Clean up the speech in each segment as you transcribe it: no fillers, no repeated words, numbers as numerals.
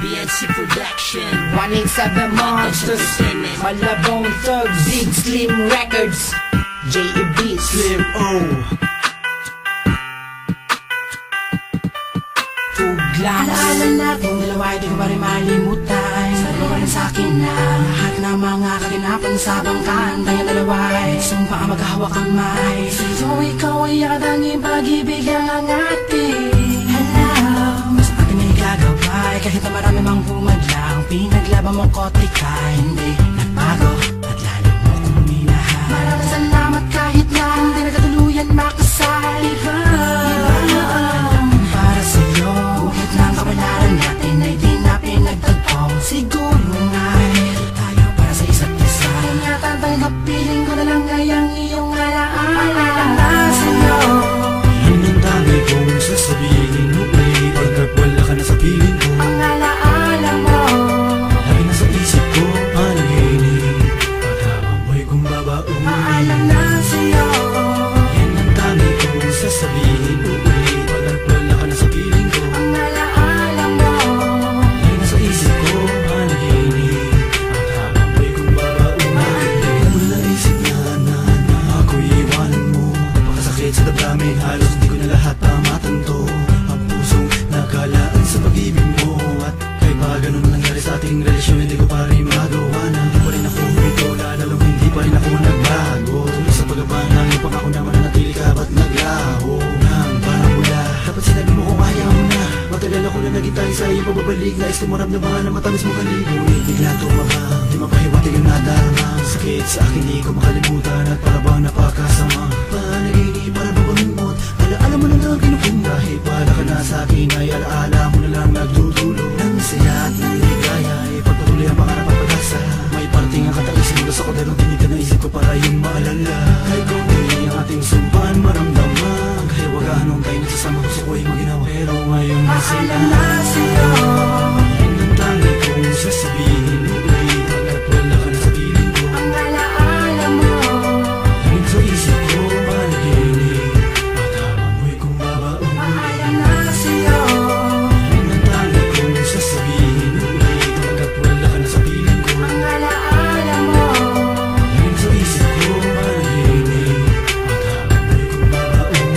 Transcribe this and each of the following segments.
BNC Production 187 Monsters, Malabong Thugs, Big Slim Records, J.E.B. Slim O. Tuglang. Alaala natin dalawa, di ko pa rin malimutan. Sabi mo rin sa'kin na lahat ng mga kaganapan sa bangkaan tayong dalawa'y sumpa ang maghahawak kamay. Sa'yo ikaw ay akadanging pag-ibig ang ating alam. Sa atin ay gagaway kahit na marami mang humadlang. Pinaglaban mo kote ka, hindi nagbago at lalo mo kong minahal. Maraming salamat kahit na hindi nagkatuluyan makasal. Iba para sa'yo, buhit ng kabanaran natin ay di na pinagtagpo. Siguro nga'y tayo para sa isa't isa. Ingatan tanggapin ko na lang ay ang iyong alaala na sa'yo. Yun ang dami kong sasabihin mo, babe, pagkat wala ka na sa piling ko. Ang alaala mo lagi na sa isip ko, panaginip. Pagkawang mo'y kung babaong maalam na sa'yo. yan ang dami kong sasabihin mo, babe, pagkat wala ka na sa piling ko. Ang alaala mo Lagi na sa isip ko, panaginip. Pagkawang mo'y kung babaong alam mo na naisip na ako'y iwanan mo. Napakasakit sa damdamin, halos hindi ko na lahat matanto. Ang pusong nakalaan sa pag-ibig mo. At kahit pa ganun nangyari sa ating relasyon, hindi ko pa rin magawa na hindi pa rin ako ito, lalong hindi pa rin ako nagbago. Tuloy sa pag-abangan, yung pangako na mananatili ka ba't naglaho ng parang mula. Dapat sinabi mo kung ayaw mo na. Matagal ako na naging tayo sa iyong pababalik. Nais ko maramdaman na matamis mo kalimutan. Biglang tumabang, di mapahiwatig ang nadarama. Sakit sa akin di ko makalimutan at para bang napakasama. Panaginip para babangimot, alaala mo na lang kinukong. Kahit wala ka na sa akin ay alaala mo na lang nagtutulong. Ng saya at ng ligaya ay pagpatuloy ang pangarap at pag-asa. May parting ang kataisin mo sa kodero, dinig ka na isip ko para yung maalala. Kahit kung hindi ang ating sumpan maramdaman, kahit wag anong tayo nagsasama, gusto ko ay maginawa. Pero ngayon maalam na sa'yo. yan ang dami kong sasabihin mo, babe, pagkat wala ka na sa piling ko. Ang alaala mo Laging sa isip ko, panaginip. Matawag mo'y kung babaong maalam na sa'yo. yan ang dami kong sasabihin mo, babe, pagkat wala ka na sa piling ko. Ang alaala mo Laging sa isip ko, panaginip. Matawag mo'y kung babaong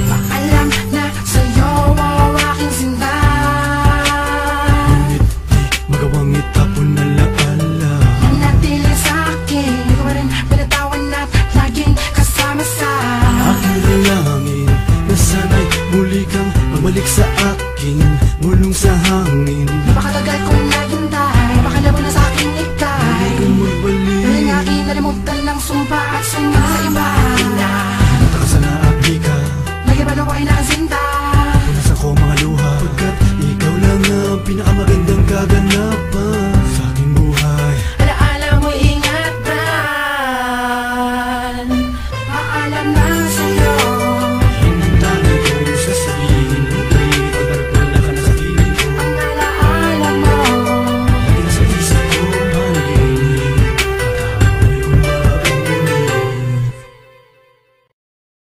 maalam na sa'yo ang aking sinta. ngunit di magawang itapon na laala. Nanatili sa'kin, di ko pa rin pinatawan at laging kasama sa Aking dalangin na sana'y muli kang bumalik sa akin, mulong sa hangin. napakatagal kong naghintay. Makalabo na sa'king ikay. Kung Pero magbalik yung aking nalimutan ng sumpa at sumpa sa iba.